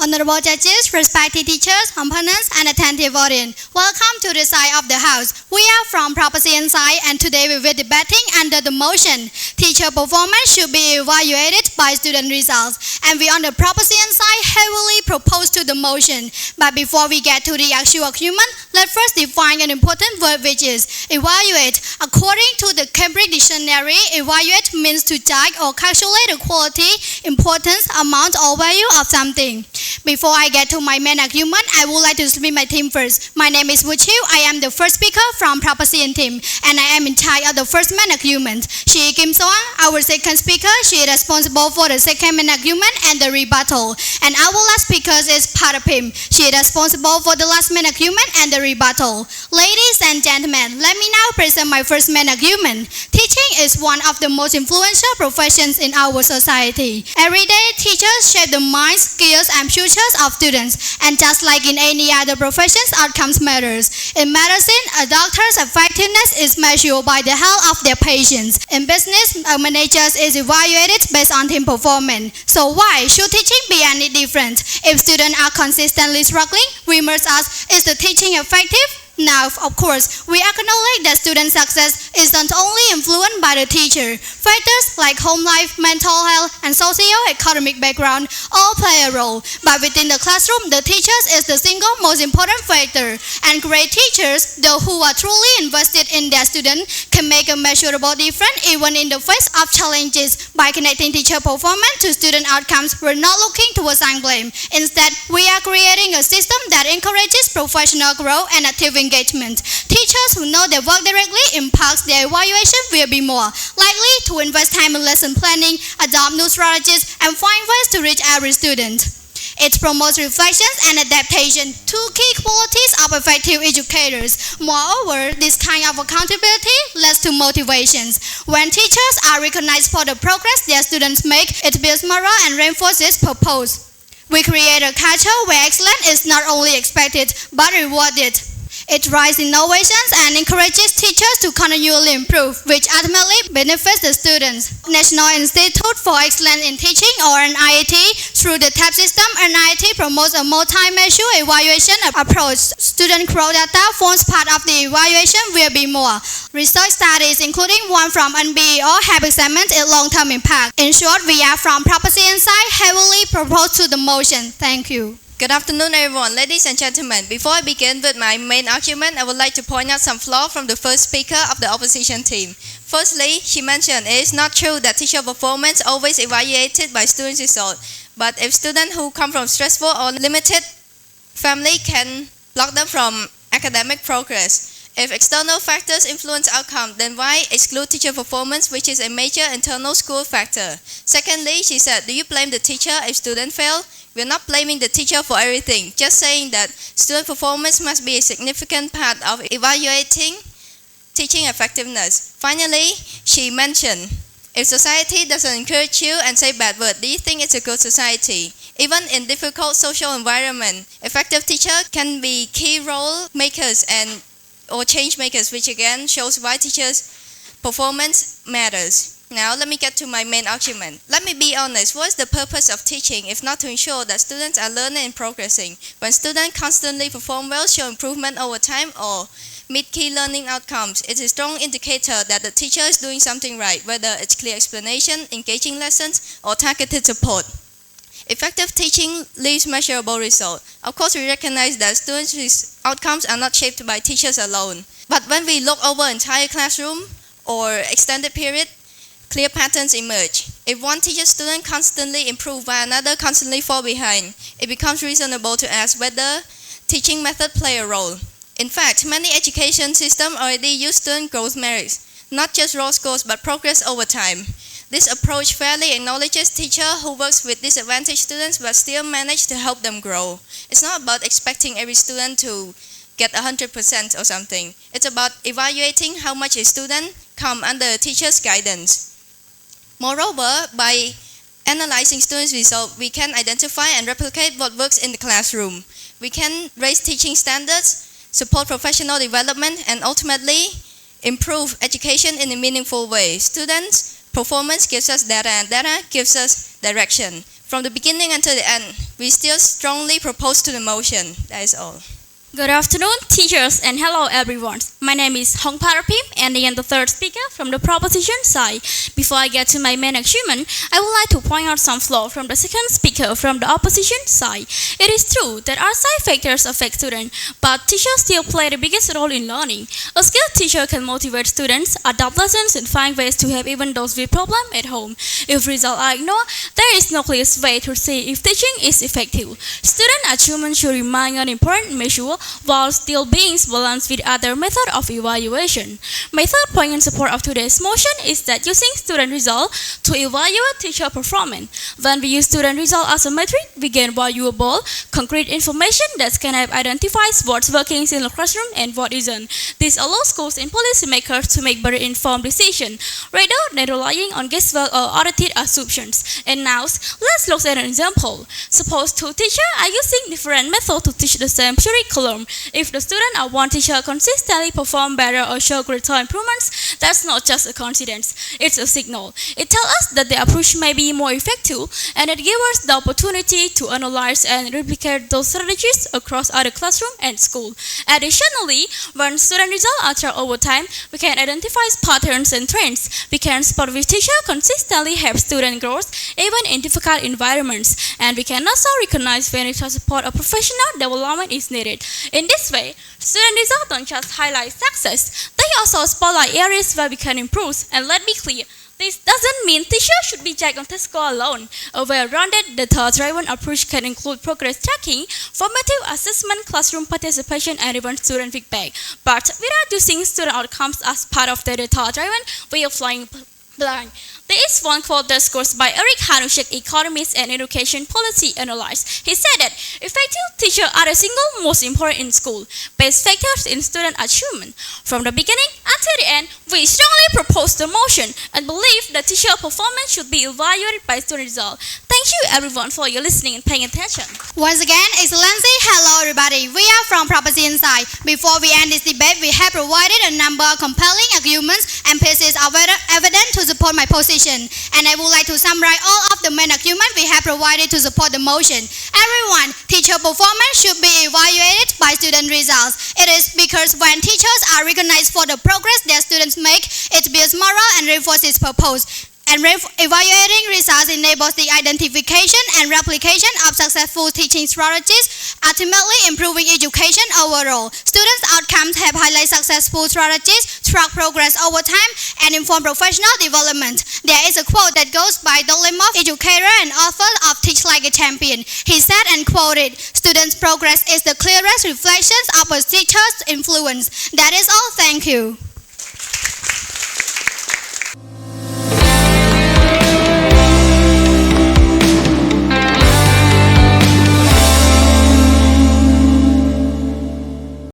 Honorable judges, respected teachers, opponents, and attentive audience, welcome to the side of the house. We are from Property Insight, and today we will be debating under the motion. Teacher performance should be evaluated by student results, and we on the Property Insight heavily propose to the motion. But before we get to the actual argument, let's first define an important word, which is evaluate. According to the Khmer dictionary, evaluate means to judge or calculate the quality, importance, amount, or value of something. Before I get to my main argument, I would like to speak my team first. My name is Wuchiu. I am the first speaker from Property and Team, and I am in charge of the first main argument. She Kim Song, our second speaker, she is responsible for the second main argument and the rebuttal. And our last speaker is part of him. She is responsible for the last main argument and the rebuttal. Ladies and gentlemen, let me now present my first main argument. Teaching is one of the most influential professions in our society. Every day, teachers shape the minds, skills, and futures of students. And just like in any other professions, outcomes matters. In medicine, a doctor's effectiveness is measured by the health of their patients. In business, a manager is evaluated based on team performance. So why should teaching be any different? If students are consistently struggling, we must ask, is the teaching effective? Now, of course, we acknowledge that student success is not only influenced by the teacher. Factors like home life, mental health, and socio-economic background all play a role. But within the classroom, the teachers is the single most important factor. And great teachers, those who are truly invested in their students, can make a measurable difference even in the face of challenges. By connecting teacher performance to student outcomes, we're not looking towards blame. Instead, we are creating a system that encourages professional growth and active engagement. Teachers who know their work directly impacts their evaluation will be more likely to invest time in lesson planning, adopt new strategies, and find ways to reach every student. It promotes reflections and adaptation, two key qualities of effective educators. Moreover, this kind of accountability leads to motivations. When teachers are recognized for the progress their students make, it builds morale and reinforces purpose. We create a culture where excellence is not only expected but rewarded. It drives innovations and encourages teachers to continually improve, which ultimately benefits the students. National Institute for Excellence in Teaching, or NIET, through the TAP system, NIET promotes a multi-measure evaluation approach. Student growth data forms part of the evaluation will be more. Research studies, including one from NBE, have examined its long-term impact. In short, we are from Property Insight heavily propose to the motion. Thank you. Good afternoon, everyone. Ladies and gentlemen, before I begin with my main argument, I would like to point out some flaws from the first speaker of the opposition team. Firstly, she mentioned it is not true that teacher performance always evaluated by students' results, but if students who come from stressful or limited family can block them from academic progress. If external factors influence outcome, then why exclude teacher performance, which is a major internal school factor? Secondly, she said, do you blame the teacher if students fail? We're not blaming the teacher for everything, just saying that student performance must be a significant part of evaluating teaching effectiveness. Finally, she mentioned, if society doesn't encourage you and say bad words, do you think it's a good society? Even in difficult social environment, effective teachers can be key role makers or change makers, which again shows why teachers' performance matters. Now, let me get to my main argument. Let me be honest, what is the purpose of teaching if not to ensure that students are learning and progressing? When students constantly perform well, show improvement over time, or meet key learning outcomes, it is a strong indicator that the teacher is doing something right, whether it's clear explanation, engaging lessons, or targeted support. Effective teaching leaves measurable results. Of course, we recognize that students' outcomes are not shaped by teachers alone. But when we look over entire classroom or extended period, clear patterns emerge. If one teacher student constantly improves while another constantly fall behind, it becomes reasonable to ask whether teaching method play a role. In fact, many education systems already use student growth merits, not just raw scores but progress over time. This approach fairly acknowledges teachers who works with disadvantaged students but still manage to help them grow. It's not about expecting every student to get 100% or something. It's about evaluating how much a student come under a teacher's guidance. Moreover, by analyzing students' results, we can identify and replicate what works in the classroom. We can raise teaching standards, support professional development, and ultimately improve education in a meaningful way. Students' performance gives us data, and data gives us direction. From the beginning until the end, we still strongly propose to the motion. That is all. Good afternoon, teachers, and hello, everyone. My name is Hong Parapim, and I am the third speaker from the proposition side. Before I get to my main argument, I would like to point out some flaws from the second speaker from the opposition side. It is true that outside factors affect students, but teachers still play the biggest role in learning. A skilled teacher can motivate students, adapt lessons, and find ways to help even those with problems at home. If results are ignored, there is no clear way to see if teaching is effective. Student achievement should remain an important measure, while still being balanced with other methods of evaluation. My third point in support of today's motion is that using student results to evaluate teacher performance. When we use student results as a metric, we gain valuable, concrete information that can help identify what's working in the classroom and what isn't. This allows schools and policymakers to make better informed decisions, rather than relying on guesswork or audited assumptions. And now, let's look at an example. Suppose two teachers are using different methods to teach the same curriculum. If the student or one teacher consistently perform better or show greater improvements, that's not just a coincidence, it's a signal. It tells us that the approach may be more effective, and it gives us the opportunity to analyze and replicate those strategies across other classrooms and schools. Additionally, when student results are tracked over time, we can identify patterns and trends. We can spot which teacher consistently help student growth, even in difficult environments, and we can also recognize when extra support or professional development is needed. In this way, student results don't just highlight success, they also spotlight areas where we can improve. And let me be clear, this doesn't mean teachers should be judged on test score alone. A well-rounded, data-driven approach can include progress tracking, formative assessment, classroom participation, and even student feedback. But without using student outcomes as part of the data-driven way of flying blind. There is one quote that scores by Eric Hanushek, economist and education policy analyst. He said that effective teachers are the single most important in school, best factors in student achievement. From the beginning until the end, we strongly propose the motion and believe that teacher performance should be evaluated by student results. Thank you everyone for your listening and paying attention. Once again, Excellency, hello everybody. We are from Proposition Side. Before we end this debate, we have provided a number of compelling arguments and pieces of evidence to support my position. And I would like to summarize all of the main arguments we have provided to support the motion. Everyone, teacher performance should be evaluated by student results. It is because when teachers are recognized for the progress their students make, it builds morale and reinforces purpose. And evaluating results enables the identification and replication of successful teaching strategies, ultimately improving education overall. Students' outcomes have highlighted successful strategies, track progress over time, and inform professional development. There is a quote that goes by Dolimov, educator and author of Teach Like a Champion. He said and quoted, "Students' progress is the clearest reflection of a teacher's influence." That is all. Thank you.